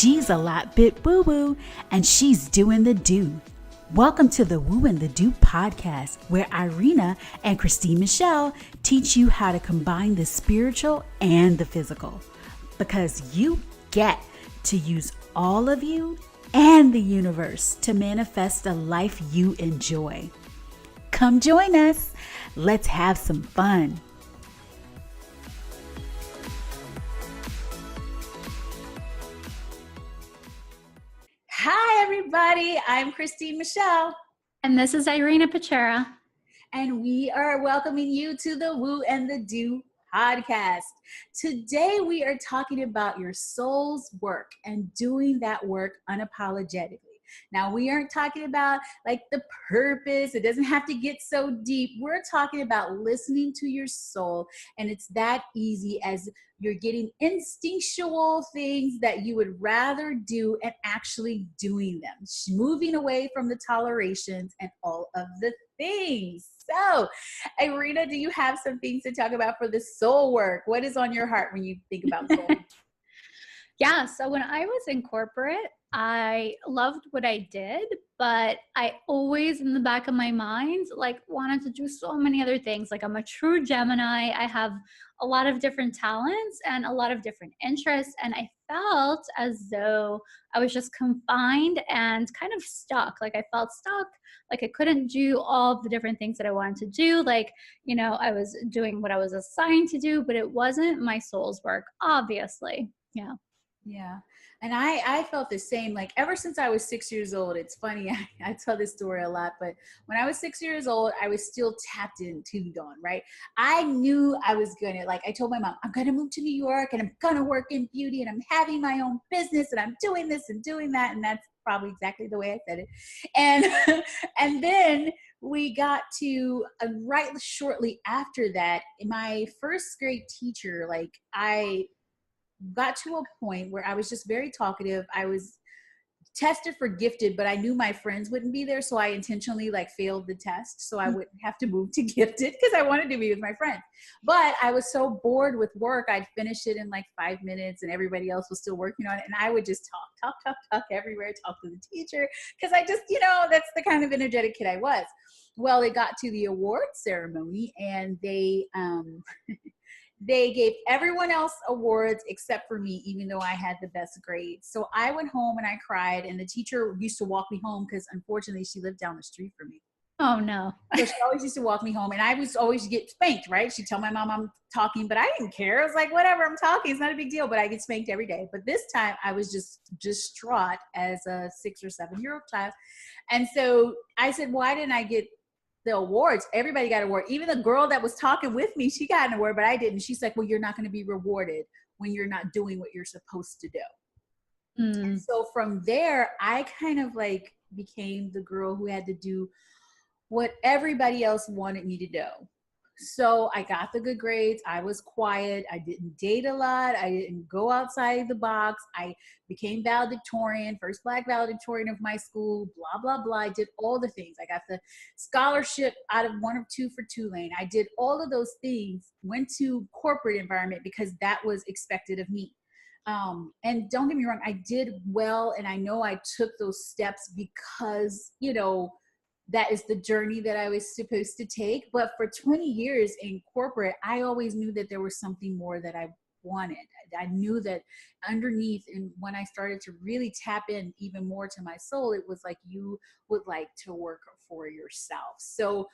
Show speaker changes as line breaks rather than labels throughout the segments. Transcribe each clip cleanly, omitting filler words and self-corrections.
She's a lot bit woo-woo, and she's doing the do. Welcome to the Woo and the Do podcast, where Irina and Christine Michelle teach you how to combine the spiritual and the physical. Because you get to use all of you and the universe to manifest a life you enjoy. Come join us. Let's have some fun. Hi, everybody. I'm Christine Michelle.
And this is Irina Pichura.
And we are welcoming you to the Woo and the Do podcast. Today, we are talking about your soul's work and doing that work unapologetically. Now, we aren't talking about like the purpose. It doesn't have to get so deep. We're talking about listening to your soul. And it's that easy as you're getting instinctual things that you would rather do and actually doing them. Moving away from the tolerations and all of the things. So, Irina, do you have some things to talk about for the soul work? What is on your heart when you think about soul?
Yeah, so when I was in corporate, I loved what I did, but I always in the back of my mind, like wanted to do so many other things. Like I'm a true Gemini. I have a lot of different talents and a lot of different interests. And I felt as though I was just confined and kind of stuck. Like I felt stuck, like I couldn't do all of the different things that I wanted to do. Like, you know, I was doing what I was assigned to do, but it wasn't my soul's work, obviously. Yeah.
Yeah. And I felt the same, like ever since I was 6 years old. It's funny. I tell this story a lot, but when I was 6 years old, I was still tapped in, tuned on, right? I knew I was going to, like, I told my mom, I'm going to move to New York and I'm going to work in beauty and I'm having my own business and I'm doing this and doing that. And that's probably exactly the way I said it. And, and then we got to right shortly after that, my first grade teacher, like I got to a point where I was just very talkative. I was tested for gifted, but I knew my friends wouldn't be there. So I intentionally like failed the test so I wouldn't have to move to gifted because I wanted to be with my friends. But I was so bored with work. I'd finish it in like 5 minutes and everybody else was still working on it. And I would just talk everywhere, talk to the teacher. Cause I just, you know, that's the kind of energetic kid I was. Well, it got to the award ceremony and they gave everyone else awards except for me, even though I had the best grades. So I went home and I cried, and the teacher used to walk me home because unfortunately she lived down the street from me.
Oh no.
So she always used to walk me home and I was always get spanked, right? She'd tell my mom I'm talking, but I didn't care. I was like, whatever, I'm talking. It's not a big deal, but I get spanked every day. But this time I was just distraught as a 6 or 7 year old child. And so I said, why didn't I get the awards? Everybody got an award. Even the girl that was talking with me, she got an award, but I didn't. She's like, well, you're not going to be rewarded when you're not doing what you're supposed to do. And so from there, I kind of like became the girl who had to do what everybody else wanted me to do. So I got the good grades. I was quiet. I didn't date a lot. I didn't go outside the box. I became valedictorian, first Black valedictorian of my school, blah, blah, blah. I did all the things. I got the scholarship out of 1 or 2 for Tulane. I did all of those things, went to corporate environment because that was expected of me. And don't get me wrong, I did well. And I know I took those steps because, you know, that is the journey that I was supposed to take. But for 20 years in corporate, I always knew that there was something more that I wanted. I knew that underneath, and when I started to really tap in even more to my soul, it was like you would like to work for yourself. So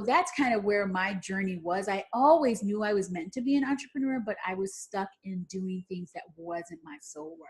that's kind of where my journey was. I always knew I was meant to be an entrepreneur, but I was stuck in doing things that wasn't my soul work.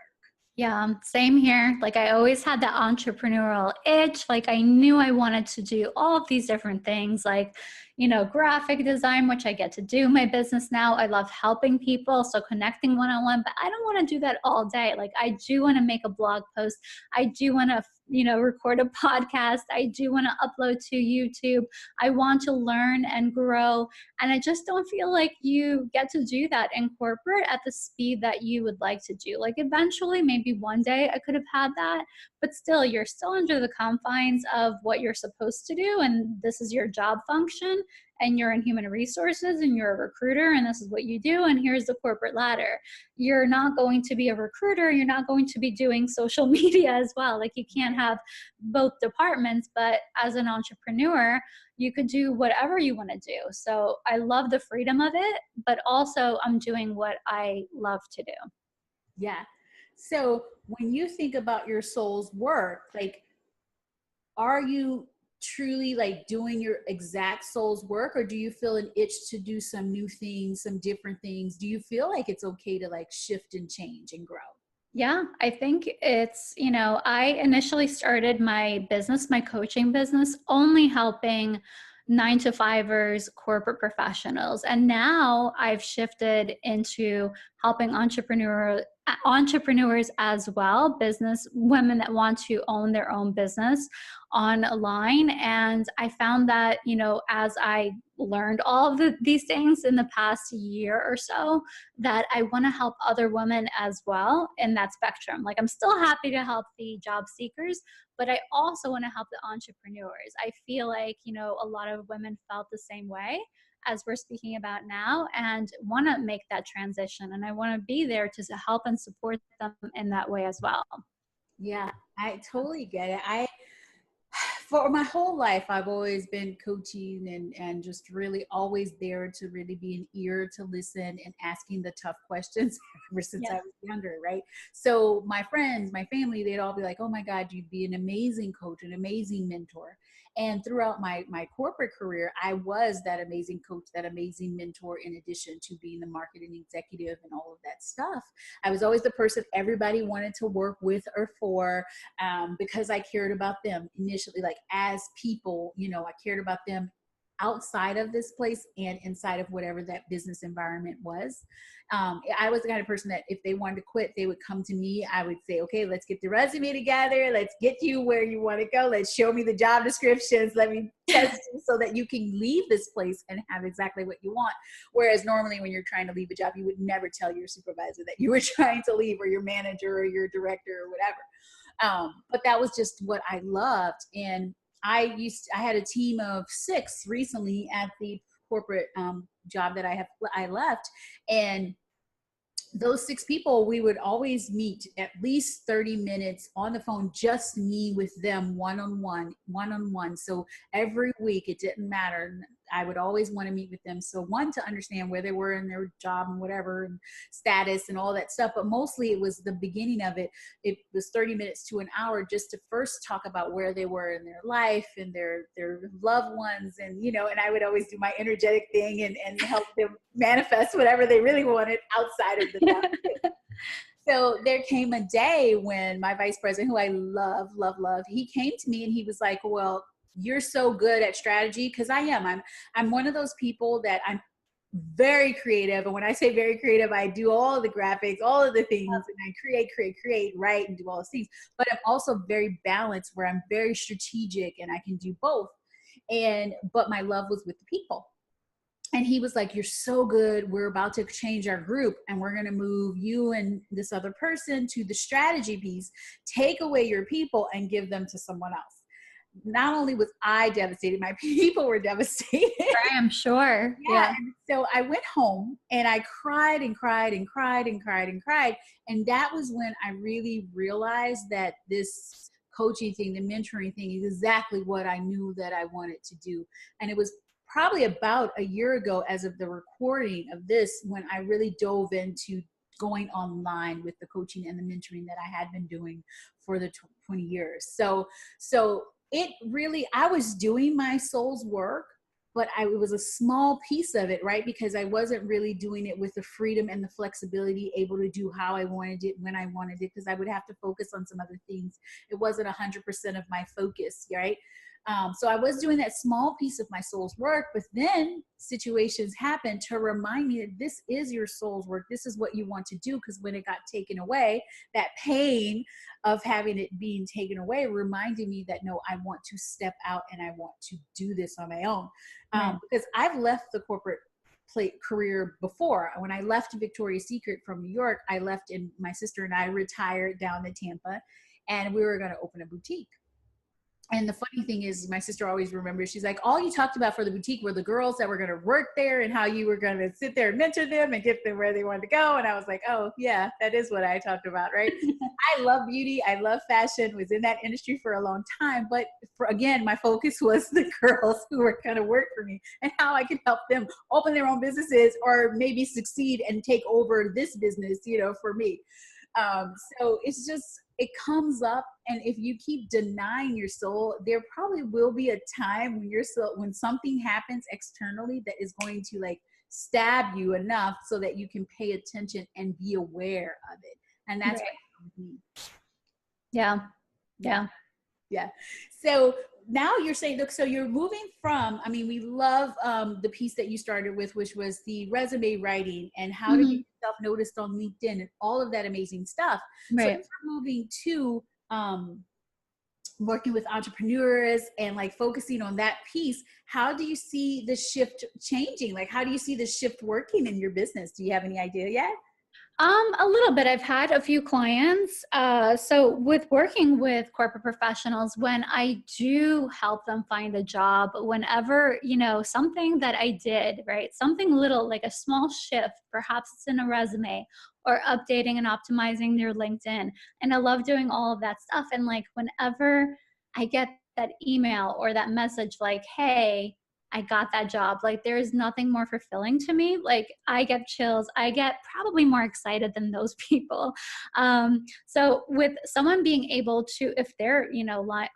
Yeah, same here. Like I always had the entrepreneurial itch. Like I knew I wanted to do all of these different things, like, you know, graphic design, which I get to do my business now. I love helping people. So connecting one-on-one, but I don't want to do that all day. Like I do want to make a blog post. I do want to, you know, record a podcast. I do want to upload to YouTube. I want to learn and grow. And I just don't feel like you get to do that in corporate at the speed that you would like to do. Like eventually, maybe one day I could have had that, but still, you're still under the confines of what you're supposed to do. And this is your job function. and you're in human resources and you're a recruiter and this is what you do and here's the corporate ladder. You're not going to be a recruiter, you're not going to be doing social media as well. Like you can't have both departments, but as an entrepreneur, you could do whatever you want to do. So I love the freedom of it, but also I'm doing what I love to do.
Yeah. So when you think about your soul's work, like, are you truly like doing your exact soul's work, or do you feel an itch to do some new things, some different things? Do you feel like it's okay to like shift and change and grow?
Yeah, I think it's, I initially started my business, my coaching business, only helping 9-to-5ers, corporate professionals. And now I've shifted into helping entrepreneurs as well, business women that want to own their own business online. And I found that, as I learned all of these things in the past year or so, that I want to help other women as well in that spectrum. Like I'm still happy to help the job seekers, but I also want to help the entrepreneurs. I feel like, a lot of women felt the same way as we're speaking about now and want to make that transition. And I want to be there to help and support them in that way as well.
Yeah, I totally get it. For my whole life, I've always been coaching and just really always there to really be an ear to listen and asking the tough questions ever since I was younger, right? So my friends, my family, they'd all be like, oh my God, you'd be an amazing coach, an amazing mentor. And throughout my corporate career, I was that amazing coach, that amazing mentor, in addition to being the marketing executive and all of that stuff. I was always the person everybody wanted to work with or for, because I cared about them initially, like as people, I cared about them outside of this place and inside of whatever that business environment was. I was the kind of person that if they wanted to quit, they would come to me. I would say, okay, let's get the resume together. Let's get you where you want to go. Let's show me the job descriptions. Let me test you so that you can leave this place and have exactly what you want. Whereas normally when you're trying to leave a job, you would never tell your supervisor that you were trying to leave, or your manager or your director or whatever. But that was just what I loved. And I had a team of 6 recently at the corporate job that I left. And those 6 people, we would always meet at least 30 minutes on the phone, just me with them, one-on-one. So every week, it didn't matter. I would always want to meet with them. So one, to understand where they were in their job and whatever, and status and all that stuff. But mostly it was the beginning of it. It was 30 minutes to an hour just to first talk about where they were in their life and their loved ones. And, and I would always do my energetic thing and help them manifest whatever they really wanted outside of the job. So there came a day when my vice president, who I love, he came to me and he was like, well, you're so good at strategy. Cause I am, I'm one of those people that I'm very creative. And when I say very creative, I do all of the graphics, all of the things, and I create, write, and do all those things. But I'm also very balanced, where I'm very strategic and I can do both. But my love was with the people. And he was like, you're so good. We're about to change our group and we're going to move you and this other person to the strategy piece, take away your people and give them to someone else. Not only was I devastated, my people were devastated.
I am sure.
Yeah. And so I went home and I cried and cried and cried and cried and cried. And that was when I really realized that this coaching thing, the mentoring thing, is exactly what I knew that I wanted to do. And it was probably about a year ago, as of the recording of this, when I really dove into going online with the coaching and the mentoring that I had been doing for the 20 years. So it really, I was doing my soul's work, but it was a small piece of it, right? Because I wasn't really doing it with the freedom and the flexibility, able to do how I wanted it, when I wanted it, because I would have to focus on some other things. It wasn't 100% of my focus, right? So I was doing that small piece of my soul's work, but then situations happened to remind me that this is your soul's work. This is what you want to do. Because when it got taken away, that pain of having it being taken away reminded me that, no, I want to step out and I want to do this on my own. Because I've left the corporate career before. When I left Victoria's Secret from New York, I left, and my sister and I retired down in Tampa, and we were going to open a boutique. And the funny thing is, my sister always remembers, she's like, all you talked about for the boutique were the girls that were going to work there and how you were going to sit there and mentor them and get them where they wanted to go. And I was like, oh yeah, that is what I talked about, right? I love beauty. I love fashion, was in that industry for a long time. But again, my focus was the girls who were going to work for me and how I could help them open their own businesses or maybe succeed and take over this business, for me. So it's just, it comes up, and if you keep denying your soul, there probably will be a time when when something happens externally that is going to like stab you enough so that you can pay attention and be aware of it. And that's
Right.
what happened with me.
Yeah. Yeah.
Yeah. So now you're saying, look, so you're moving from, I mean, we love the piece that you started with, which was the resume writing and how to get yourself noticed on LinkedIn and all of that amazing stuff. So
Right.
as we're moving to working with entrepreneurs and like focusing on that piece, how do you see the shift changing? Like, how do you see the shift working in your business? Do you have any idea yet?
A little bit. I've had a few clients. So with working with corporate professionals, when I do help them find a job, whenever, something that I did, right? Something little, like a small shift, perhaps it's in a resume or updating and optimizing their LinkedIn. And I love doing all of that stuff. And like, whenever I get that email or that message, like, hey, I got that job. Like, there is nothing more fulfilling to me. Like, I get chills. I get probably more excited than those people. So with someone being able to, if their,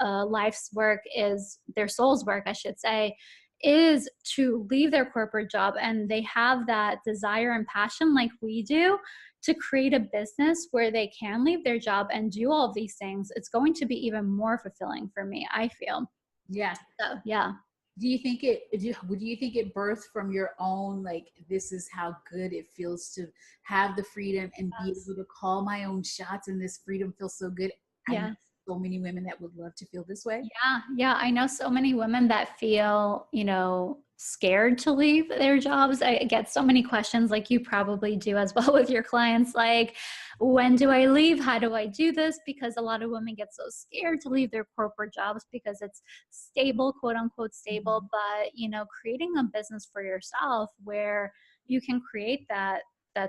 life's work is their soul's work, I should say, is to leave their corporate job and they have that desire and passion like we do to create a business where they can leave their job and do all of these things, it's going to be even more fulfilling for me, I feel.
Yeah.
So, yeah.
Do you think it birthed from your own, like, this is how good it feels to have the freedom and be able to call my own shots, and this freedom feels so good? I know
Yeah.
so many women that would love to feel this way.
Yeah. I know so many women that feel, scared to leave their jobs. I get so many questions, like you probably do as well with your clients, like, when do I leave? How do I do this? Because a lot of women get so scared to leave their corporate jobs because it's stable, quote unquote stable, but, creating a business for yourself where you can create that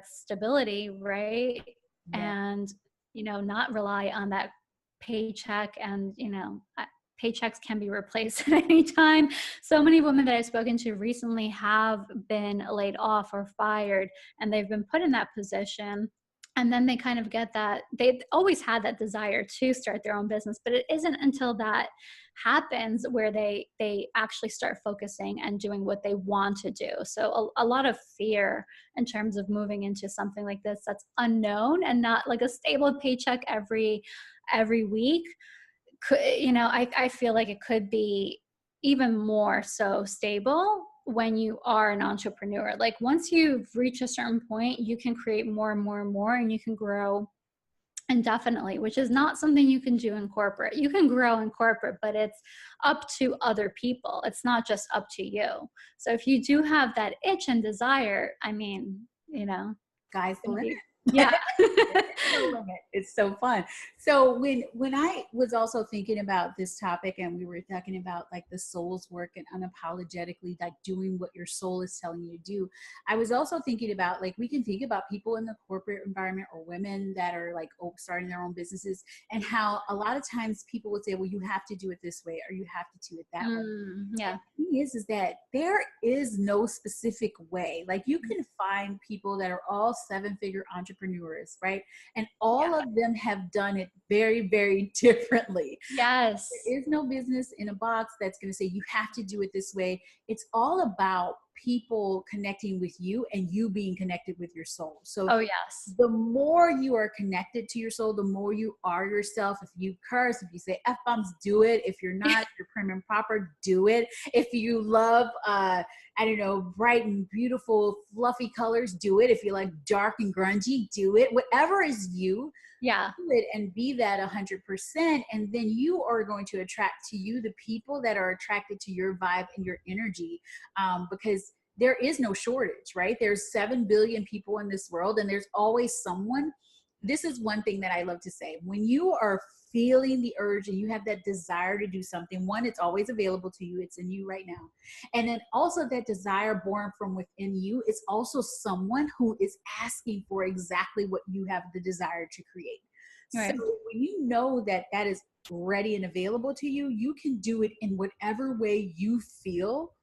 stability, right?
Yeah.
And, not rely on that paycheck, and paychecks can be replaced at any time. So many women that I've spoken to recently have been laid off or fired, and they've been put in that position, and then they kind of get that, they've always had that desire to start their own business, but it isn't until that happens where they actually start focusing and doing what they want to do. So a lot of fear in terms of moving into something like this that's unknown and not like a stable paycheck every week. I feel like it could be even more so stable when you are an entrepreneur. Like, once you've reached a certain point, you can create more and more and more, and you can grow indefinitely, which is not something you can do in corporate. You can grow in corporate, but it's up to other people. It's not just up to you. So if you do have that itch and desire, I mean,
Guys, the limit.
yeah.
No limit. It's so fun. So when I was also thinking about this topic, and we were talking about like the soul's work and unapologetically like doing what your soul is telling you to do, I was also thinking about, like, we can think about people in the corporate environment or women that are like starting their own businesses, and how a lot of times people would say, well, you have to do it this way or you have to do it that way.
Yeah.
The thing is that there is no specific way. Like, you can find people that are all 7-figure entrepreneurs, right? And all of them have done it very, very differently.
Yes.
There is no business in a box that's going to say you have to do it this way. It's all about people connecting with you and you being connected with your soul. So
Oh, yes.
the more you are connected to your soul, the more you are yourself. If you curse, if you say F-bombs, do it. If you're not, you're prim and proper, do it. If you love, bright and beautiful, fluffy colors, do it. If you like dark and grungy, do it. Whatever is you,
Yeah.
do it and be that 100%. And then you are going to attract to you the people that are attracted to your vibe and your energy, because there is no shortage, right? There's 7 billion people in this world, and there's always someone this is one thing that I love to say. When you are feeling the urge and you have that desire to do something, one, it's always available to you. It's in you right now. And then also that desire born from within you is also someone who is asking for exactly what you have the desire to create.
Right.
So when you know that that is ready and available to you, you can do it in whatever way you feel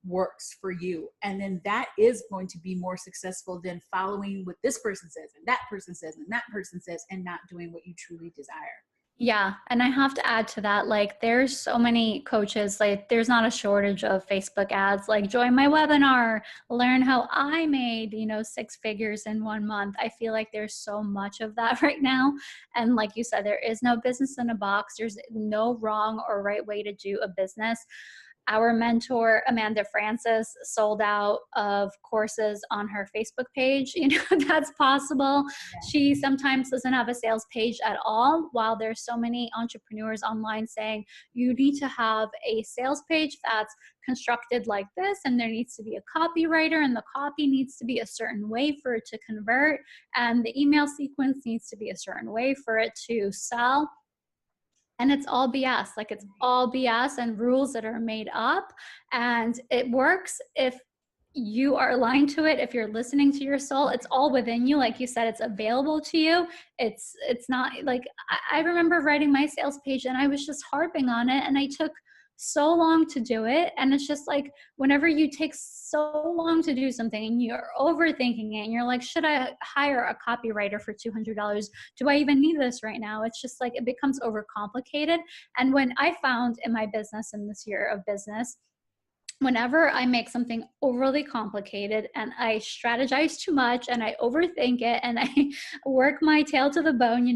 works for you. And then that is going to be more successful than following what this person says and that person says and that person says and not doing what you truly desire.
Yeah. And I have to add to that, like, there's so many coaches, like, there's not a shortage of Facebook ads, like, join my webinar, learn how I made, 6 figures in 1 month. I feel like there's so much of that right now. And like you said, there is no business in a box. There's no wrong or right way to do a business. Our mentor, Amanda Francis, sold out of courses on her Facebook page. That's possible.
Yeah.
She sometimes doesn't have a sales page at all, while there's so many entrepreneurs online saying you need to have a sales page that's constructed like this, and there needs to be a copywriter, and the copy needs to be a certain way for it to convert, and the email sequence needs to be a certain way for it to sell. And it's all BS. Like, it's all BS and rules that are made up. And it works if you are aligned to it, if you're listening to your soul. It's all within you. Like you said, it's available to you. It's not like, I remember writing my sales page and I was just harping on it, and I took so long to do it. And it's just like, whenever you take so long to do something and you're overthinking it and you're like, should I hire a copywriter for $200? Do I even need this right now? It's just like, it becomes overcomplicated. And when I found in my business, in this year of business, whenever I make something overly complicated and I strategize too much and I overthink it and I work my tail to the bone,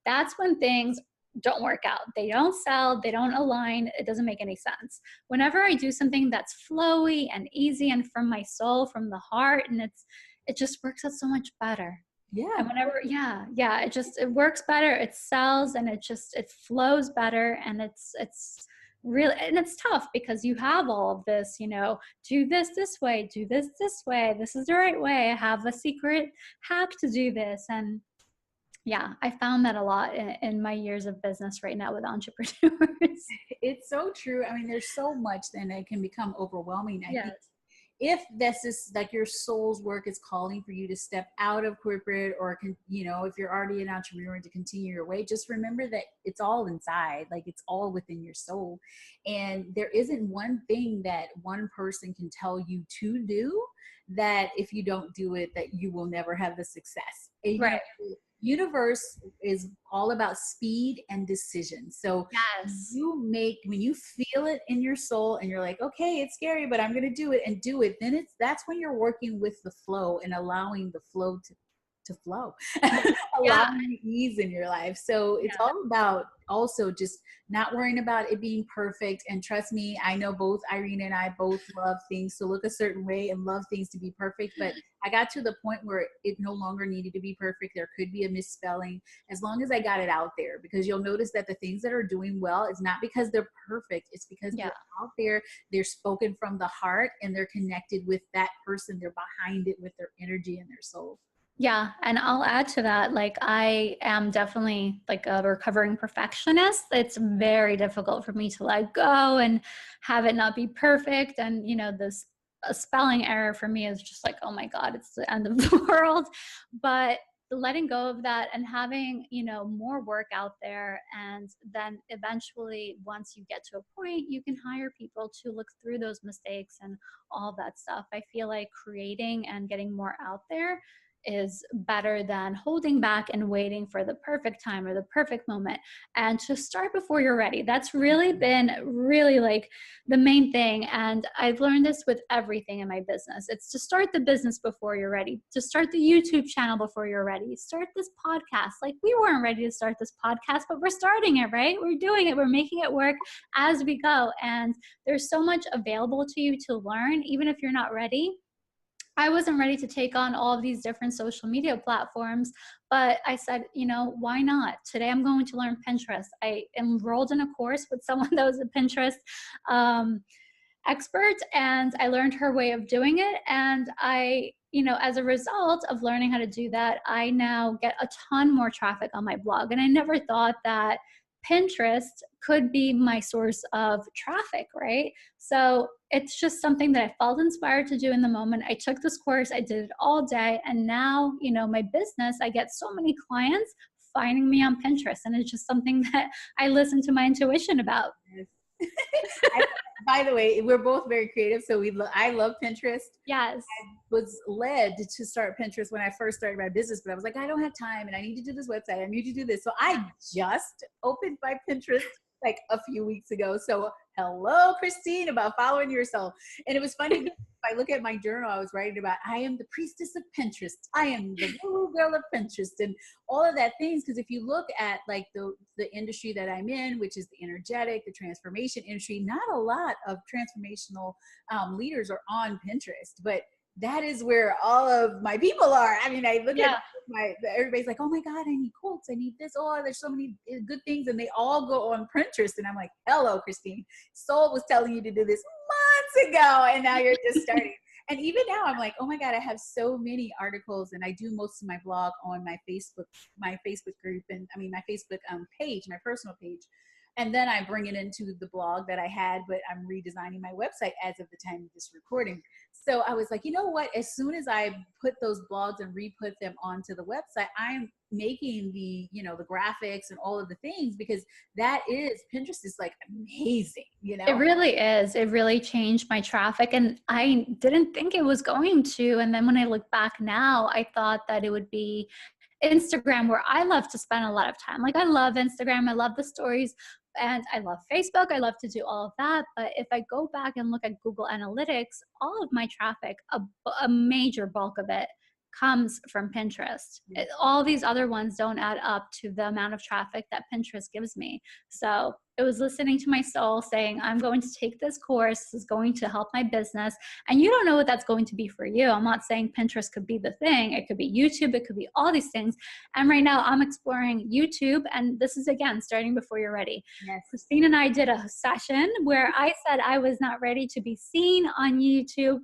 that's when things don't work out. They don't sell, they don't align. It doesn't make any sense. Whenever I do something that's flowy and easy and from my soul, from the heart, and it just works out so much better.
Yeah.
And whenever, it works better. It sells, and it flows better. And it's really, and it's tough because you have all of this, do this way, do this way. This is the right way. I have a secret hack to do this. And yeah, I found that a lot in my years of business right now with entrepreneurs.
It's so true. I mean, there's so much, then it can become overwhelming. I
Yes.
think if this is like your soul's work is calling for you to step out of corporate, or if you're already an entrepreneur, and to continue your way, just remember that it's all inside. Like, it's all within your soul. And there isn't one thing that one person can tell you to do that if you don't do it, that you will never have the success.
Right.
Universe is all about speed and decision. So
Yes.
when you feel it in your soul and you're like, okay, it's scary, but I'm going to do it, and do it, then that's when you're working with the flow and allowing the flow to flow, allowing ease in your life. So it's all about also just not worrying about it being perfect. And trust me, I know both Irina and I both love things to look a certain way and love things to be perfect, but I got to the point where it no longer needed to be perfect. There could be a misspelling, as long as I got it out there, because you'll notice that the things that are doing well, it's not because they're perfect. It's because they're out there, they're spoken from the heart, and they're connected with that person. They're behind it with their energy and their soul.
Yeah. And I'll add to that, like, I am definitely like a recovering perfectionist. It's very difficult for me to let go and have it not be perfect. And, this a spelling error for me is just like, oh my God, it's the end of the world. But letting go of that and having, more work out there. And then eventually, once you get to a point, you can hire people to look through those mistakes and all that stuff. I feel like creating and getting more out there is better than holding back and waiting for the perfect time or the perfect moment. And to start before you're ready. That's really been like the main thing. And I've learned this with everything in my business. It's to start the business before you're ready, to start the YouTube channel before you're ready, start this podcast. Like, we weren't ready to start this podcast, but we're starting it, right? We're doing it. We're making it work as we go. And there's so much available to you to learn, even if you're not ready. I wasn't ready to take on all of these different social media platforms, but I said, why not? Today I'm going to learn Pinterest. I enrolled in a course with someone that was at Pinterest. expert, and I learned her way of doing it. And I, as a result of learning how to do that, I now get a ton more traffic on my blog. And I never thought that Pinterest could be my source of traffic, right? So it's just something that I felt inspired to do in the moment. I took this course, I did it all day. And now, my business, I get so many clients finding me on Pinterest. And it's just something that I listen to my intuition about.
By the way, we're both very creative, so I love Pinterest.
Yes.
I was led to start Pinterest when I first started my business, but I was like, I don't have time and I need to do this website. I need to do this. So I just opened my Pinterest like a few weeks ago. So hello, Christine, about following yourself. And it was funny because if I look at my journal, I was writing about, I am the priestess of Pinterest. I am the guru girl of Pinterest and all of that things. Because if you look at like the industry that I'm in, which is the energetic, the transformation industry, not a lot of transformational leaders are on Pinterest, but that is where all of my people are. I mean, I look at everybody's like, oh my God, I need quotes. I need this. Oh, there's so many good things. And they all go on Pinterest. And I'm like, hello, Christine. Soul was telling you to do this months ago. And now you're just starting. And even now I'm like, oh my God, I have so many articles and I do most of my blog on my Facebook group and my Facebook page, my personal page. And then I bring it into the blog that I had, but I'm redesigning my website as of the time of this recording. So I was like, you know what? As soon as I put those blogs and re-put them onto the website, I'm making the graphics and all of the things because Pinterest is like amazing,
It really is. It really changed my traffic and I didn't think it was going to. And then when I look back now, I thought that it would be Instagram, where I love to spend a lot of time. Like I love Instagram. I love the stories. And I love Facebook. I love to do all of that. But if I go back and look at Google Analytics, all of my traffic, a major bulk of it comes from Pinterest. All these other ones don't add up to the amount of traffic that Pinterest gives me. So it was listening to my soul saying, I'm going to take this course. This is going to help my business. And you don't know what that's going to be for you. I'm not saying Pinterest could be the thing. It could be YouTube. It could be all these things. And right now I'm exploring YouTube. And this is, again, starting before you're ready.
Yes.
Christine and I did a session where I said I was not ready to be seen on YouTube.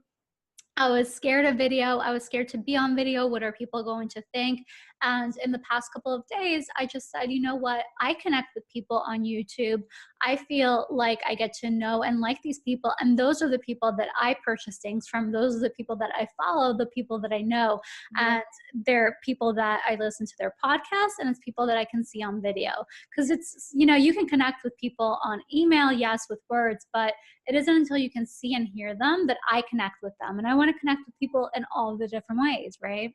I was scared of video. I was scared to be on video. What are people going to think? And in the past couple of days, I just said, you know what? I connect with people on YouTube. I feel like I get to know and like these people. And those are the people that I purchase things from. Those are the people that I follow, the people that I know. And they're people that I listen to their podcasts, and it's people that I can see on video. Because it's, you can connect with people on email, yes, with words, but it isn't until you can see and hear them that I connect with them. And I want to connect with people in all the different ways, right?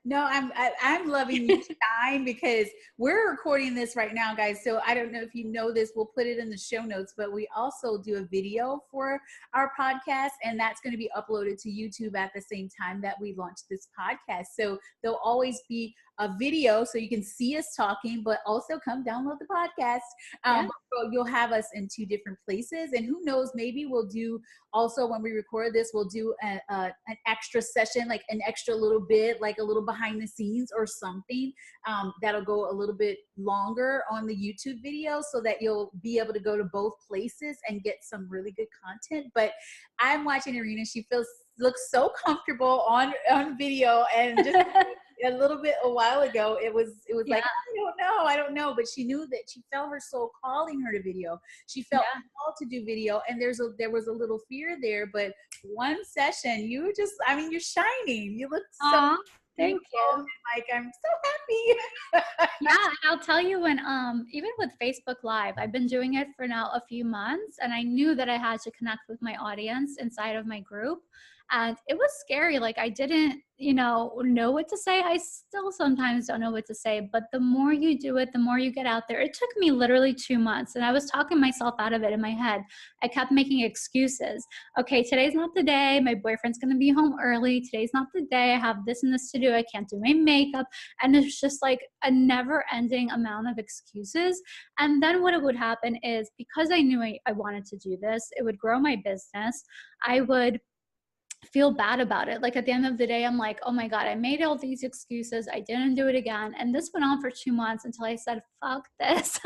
No, I'm loving you shine because we're recording this right now, guys. So I don't know if you know this, we'll put it in the show notes, but we also do a video for our podcast, and that's going to be uploaded to YouTube at the same time that we launch this podcast. So there'll always be a video so you can see us talking, but also come download the podcast. So you'll have us in two different places, and who knows, maybe we'll do also when we record this, we'll do an extra session, like an extra little bit, like a little behind the scenes or something that'll go a little bit longer on the YouTube video so that you'll be able to go to both places and get some really good content. But I'm watching Irina. She looks so comfortable on video, and just a little bit a while ago, it was like, I don't know. But she knew that she felt her soul calling her to video. She felt called to do video, and there was a little fear there. But one session, you're shining. You look so
thank you.
Like, I'm so happy.
Yeah, and I'll tell you when, even with Facebook Live, I've been doing it for now a few months, and I knew that I had to connect with my audience inside of my group. And it was scary. Like I didn't, know what to say. I still sometimes don't know what to say, but the more you do it, the more you get out there. It took me literally 2 months, and I was talking myself out of it in my head. I kept making excuses. Okay, today's not the day. My boyfriend's going to be home early. Today's not the day. I have this and this to do. I can't do my makeup. And it's just like a never ending amount of excuses. And then what would happen is, because I knew I wanted to do this, it would grow my business. I would feel bad about it. Like at the end of the day, I'm like, oh my God, I made all these excuses. I didn't do it again. And this went on for 2 months until I said, fuck this.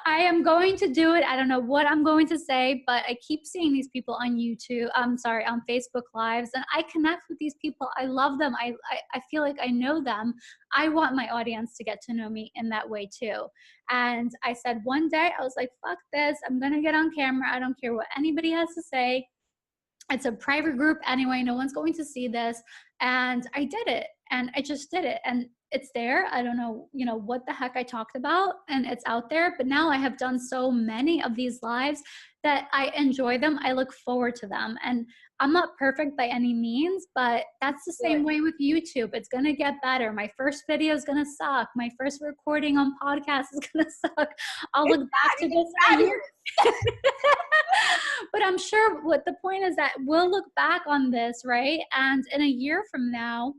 I am going to do it. I don't know what I'm going to say, but I keep seeing these people on YouTube. I'm sorry, on Facebook Lives, and I connect with these people. I love them. I feel like I know them. I want my audience to get to know me in that way too. And I said one day, I was like, fuck this. I'm going to get on camera. I don't care what anybody has to say. It's a private group anyway. No one's going to see this. And I did it. And I just did it. And it's there. I don't know, what the heck I talked about, and it's out there. But now I have done so many of these lives that I enjoy them. I look forward to them. And I'm not perfect by any means, but that's the same way with YouTube. It's going to get better. My first video is going to suck. My first recording on podcast is going to suck. I'll look back to this in a year. But I'm sure what the point is that we'll look back on this, right? And in a year from now,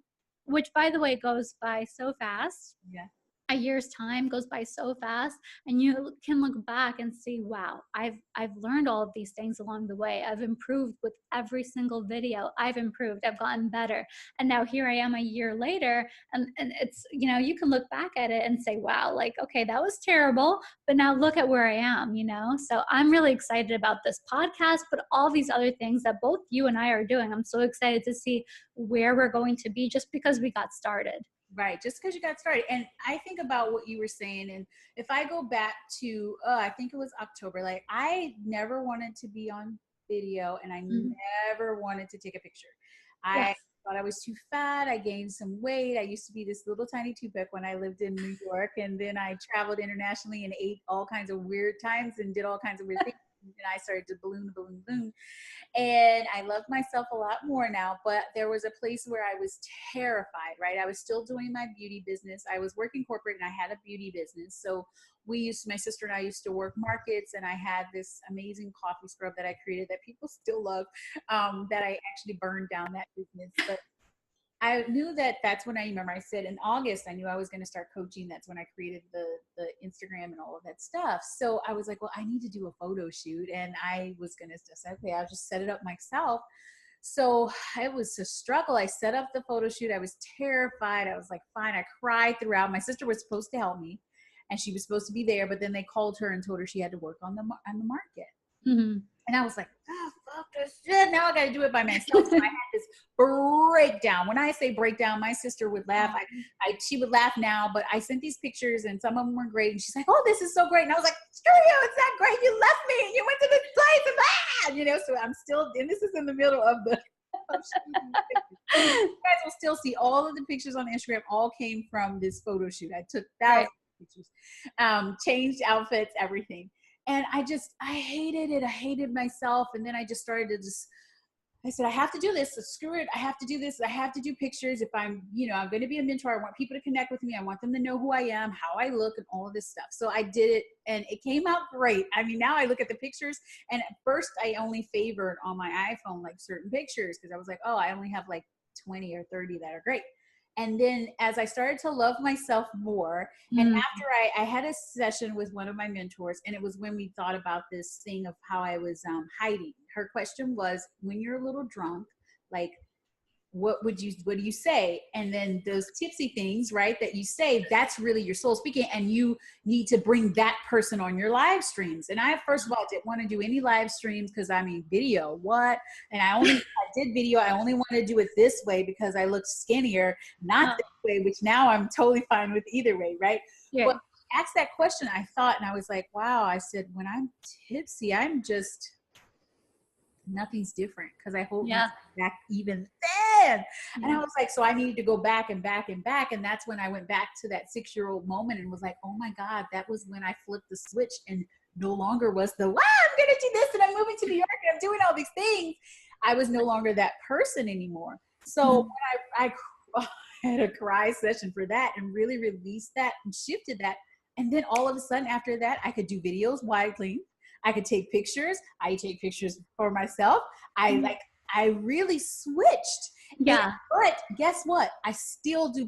which by the way goes by so fast.
Yeah.
A year's time goes by so fast, and you can look back and see, wow, I've learned all of these things along the way. I've improved with every single video. I've improved. I've gotten better. And now here I am a year later, and it's, you can look back at it and say, wow, like, okay, that was terrible, but now look at where I am, So I'm really excited about this podcast, but all these other things that both you and I are doing. I'm so excited to see where we're going to be just because we got started.
Right. Just because you got started. And I think about what you were saying. And if I go back to, I think it was October, like I never wanted to be on video, and I never wanted to take a picture. I thought I was too fat. I gained some weight. I used to be this little tiny two-pack when I lived in New York. And then I traveled internationally and ate all kinds of weird times and did all kinds of weird things. And I started to balloon. And I love myself a lot more now, but there was a place where I was terrified, right? I was still doing my beauty business. I was working corporate and I had a beauty business. So my sister and I used to work markets, and I had this amazing coffee scrub that I created that people still love, that I actually burned down that business. But I knew that's when I remember I said in August, I knew I was going to start coaching. That's when I created the Instagram and all of that stuff. So I was like, well, I need to do a photo shoot. And I was going to say, okay, I'll just set it up myself. So it was a struggle. I set up the photo shoot. I was terrified. I was like, fine. I cried throughout. My sister was supposed to help me, and she was supposed to be there, but then they called her and told her she had to work on the market.
Mm-hmm.
And I was like, oh, fuck this shit. Now I got to do it by myself. So I had this breakdown. When I say breakdown, my sister would laugh. She would laugh now, but I sent these pictures and some of them were great. And she's like, oh, this is so great. And I was like, screw you. It's not great. You left me and you went to this place and so I'm still, and this is in the middle of the, you guys will still see all of the pictures on Instagram all came from this photo shoot. I took thousands of pictures, changed outfits, everything. And I hated it. I hated myself. And then I just started to I said, I have to do this. So screw it. I have to do this. I have to do pictures. If I'm going to be a mentor, I want people to connect with me. I want them to know who I am, how I look, and all of this stuff. So I did it, and it came out great. I mean, now I look at the pictures, and at first I only favored on my iPhone, like certain pictures, because I was like, oh, I only have like 20 or 30 that are great. And then as I started to love myself more, and after I had a session with one of my mentors, and it was when we thought about this thing of how I was hiding. Her question was, when you're a little drunk, like, what do you say? And then those tipsy things, right, that you say, that's really your soul speaking, and you need to bring that person on your live streams. And I, first of all, didn't want to do any live streams because video, what? And I did video. I only want to do it this way because I look skinnier, not this way, which now I'm totally fine with either way, right?
Yeah.
Well, asked that question, I thought, and I was like, wow, I said, when I'm tipsy, I'm just, nothing's different because I hold myself back even then. And I was like, so I needed to go back and back and back. And that's when I went back to that 6-year-old moment and was like, oh my God, that was when I flipped the switch and no longer was I'm going to do this and I'm moving to New York and I'm doing all these things. I was no longer that person anymore. So when I had a cry session for that and really released that and shifted that. And then all of a sudden after that, I could do videos widely. I could take pictures. I take pictures for myself. I really switched.
Yeah.
But guess what? I still do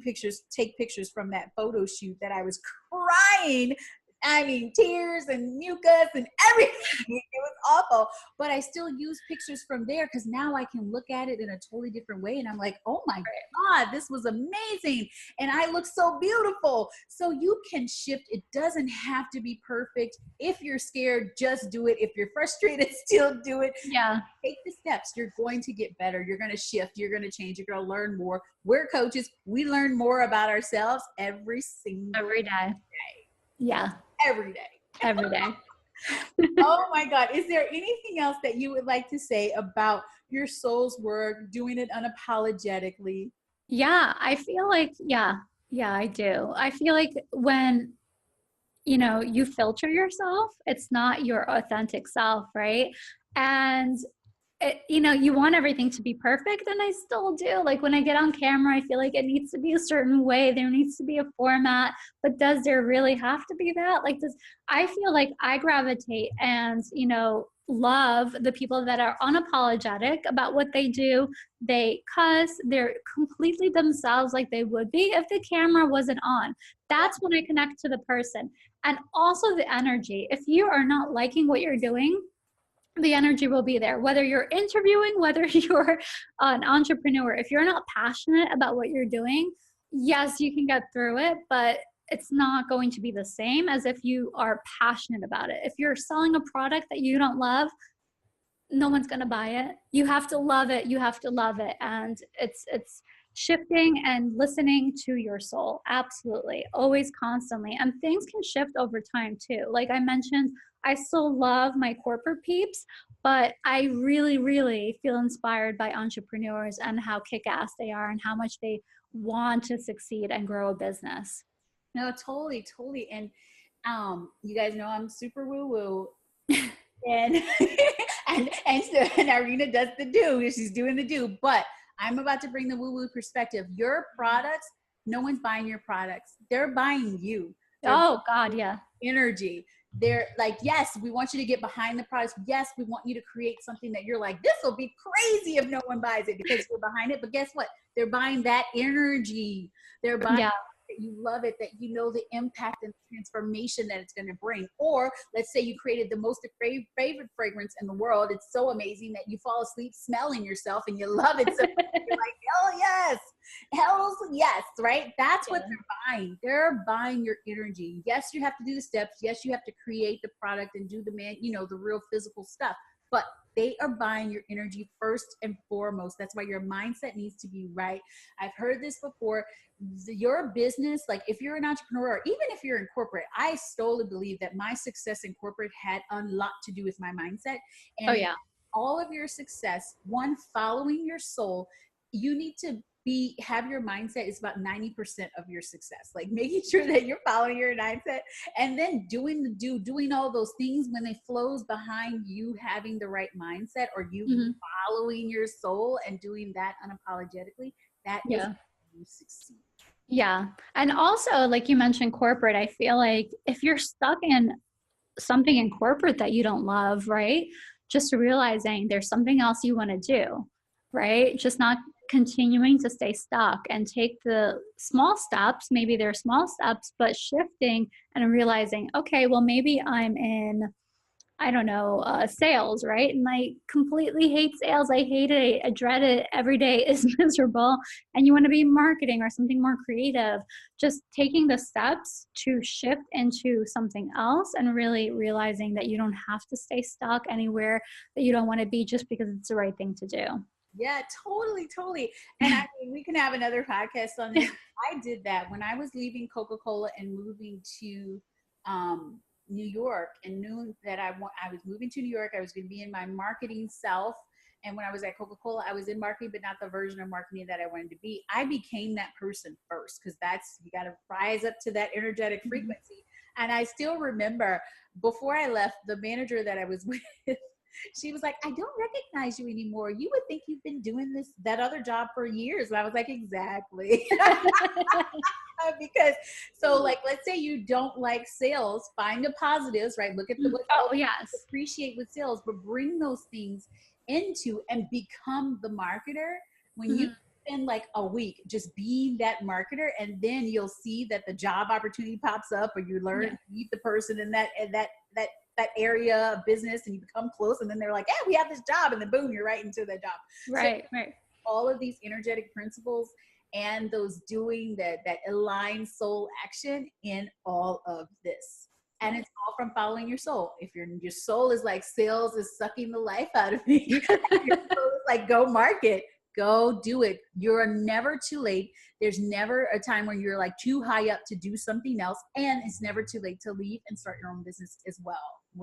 take pictures from that photo shoot that I was crying I mean, tears and mucus and everything. It was awful. But I still use pictures from there because now I can look at it in a totally different way. And I'm like, oh my God, this was amazing. And I look so beautiful. So you can shift. It doesn't have to be perfect. If you're scared, just do it. If you're frustrated, still do it.
Yeah.
Take the steps. You're going to get better. You're going to shift. You're going to change. You're going to learn more. We're coaches. We learn more about ourselves every
day. Yeah.
Every day.
Every day.
Oh my God. Is there anything else that you would like to say about your soul's work, doing it unapologetically?
Yeah, I feel like, yeah, I do. I feel like when, you filter yourself, it's not your authentic self, right? And you want everything to be perfect, and I still do. Like when I get on camera, I feel like it needs to be a certain way. There needs to be a format, but does there really have to be that? I feel like I gravitate and, love the people that are unapologetic about what they do. They cuss, they're completely themselves like they would be if the camera wasn't on. That's when I connect to the person. And also the energy. If you are not liking what you're doing, the energy will be there. Whether you're interviewing, whether you're an entrepreneur, if you're not passionate about what you're doing, yes, you can get through it, but it's not going to be the same as if you are passionate about it. If you're selling a product that you don't love, no one's going to buy it. You have to love it. You have to love it. And it's shifting and listening to your soul. Absolutely. Always, constantly. And things can shift over time too. Like I mentioned, I still love my corporate peeps, but I really, really feel inspired by entrepreneurs and how kick-ass they are and how much they want to succeed and grow a business.
No, totally, totally. And you guys know I'm super woo-woo. and and Irina does the do. She's doing the do. But I'm about to bring the woo-woo perspective. Your products, no one's buying your products. They're buying you.
Oh God, yeah.
Energy. They're like, yes, we want you to get behind the products. Yes, we want you to create something that you're like, this will be crazy if no one buys it because you're behind it. But guess what? They're buying that energy. They're buying that you love it, that you know the impact and transformation that it's going to bring. Or let's say you created the most favorite fragrance in the world. It's so amazing that you fall asleep smelling yourself and you love it. So you're like, hell yes. Hell's yes, right? That's what they're buying. They're buying your energy. Yes, you have to do the steps. Yes, you have to create the product and do the real physical stuff. But they are buying your energy first and foremost. That's why your mindset needs to be right. I've heard this before. Your business, like if you're an entrepreneur, or even if you're in corporate, I solely believe that my success in corporate had a lot to do with my mindset. And all of your success, one, following your soul, you need to have your mindset is about 90% of your success. Like making sure that you're following your mindset and then doing all those things when it flows behind you having the right mindset or you following your soul and doing that unapologetically, that is how you succeed.
Yeah. And also, like you mentioned corporate, I feel like if you're stuck in something in corporate that you don't love, right? Just realizing there's something else you want to do, right? Just not continuing to stay stuck and take the small steps. Maybe they're small steps, but shifting and realizing, okay, well, maybe I'm in, I don't know, sales, right? And I completely hate sales. I hate it. I dread it. Every day is miserable. And you want to be marketing or something more creative. Just taking the steps to shift into something else and really realizing that you don't have to stay stuck anywhere that you don't want to be just because it's the right thing to do.
Yeah, totally, totally. And I mean, we can have another podcast on this. I did that when I was leaving Coca-Cola and moving to New York, and knew that I was moving to New York. I was going to be in my marketing self. And when I was at Coca-Cola, I was in marketing, but not the version of marketing that I wanted to be. I became that person first because you got to rise up to that energetic frequency. And I still remember before I left, the manager that I was with, she was like, I don't recognize you anymore. You would think you've been doing that other job for years. And I was like, exactly. Because let's say you don't like sales, find the positives, right? Look at appreciate with sales, but bring those things into and become the marketer. When you spend like a week just being that marketer, and then you'll see that the job opportunity pops up, or you learn to meet the person in that area of business, and you become close, and then they're like, hey, we have this job, and then boom, you're right into that job.
Right.
All of these energetic principles and those doing that aligned soul action in all of this. And it's all from following your soul. If your soul is like, sales is sucking the life out of me, your soul is like, go market, go do it. You're never too late. There's never a time when you're like too high up to do something else. And it's never too late to leave and start your own business as well.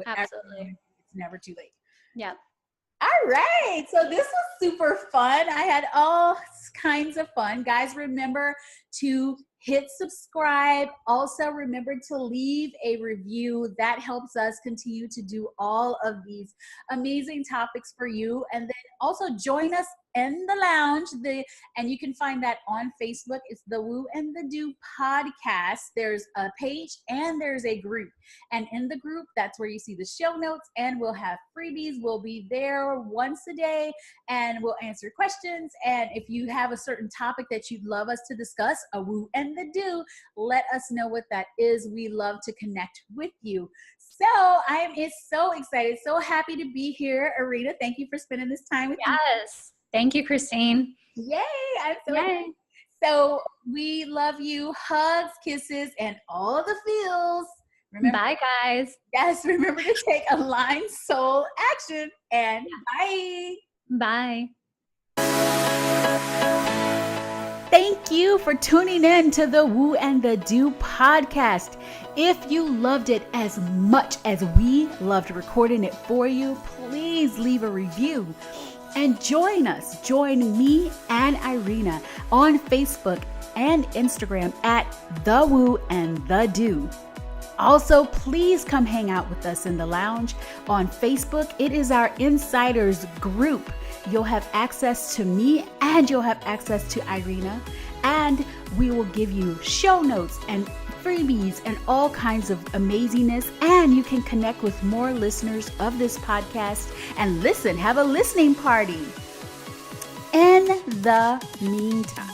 Absolutely.
It's never too late.
Yeah.
All right. So this was super fun. I had all kinds of fun. Guys, remember to hit subscribe. Also, remember to leave a review. That helps us continue to do all of these amazing topics for you. And then also join us in the lounge. And you can find that on Facebook. It's the Woo and the Do podcast. There's a page and there's a group. And in the group, that's where you see the show notes, and we'll have freebies. We'll be there once a day, and we'll answer questions. And if you have a certain topic that you'd love us to discuss, a Woo and the Do, let us know what that is. We love to connect with you. So I am so excited, so happy to be here. Irina, thank you for spending this time with me.
Yes. Thank you, Christine.
Yay. I'm so excited. So we love you. Hugs, kisses, and all the feels. Remember,
bye, guys.
Yes, remember to take aligned soul action, and bye.
Bye.
Thank you for tuning in to the Woo and the Do podcast. If you loved it as much as we loved recording it for you, please leave a review. And join me and Irina on Facebook and Instagram at The Woo and The Do. Also, please come hang out with us in the lounge on Facebook. It is our insiders group. You'll have access to me and you'll have access to Irina. And we will give you show notes and freebies and all kinds of amazingness. And you can connect with more listeners of this podcast and have a listening party. In the meantime,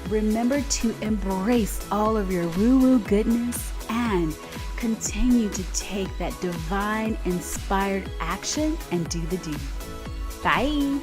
remember to embrace all of your woo-woo goodness and continue to take that divine inspired action and do the do. Bye.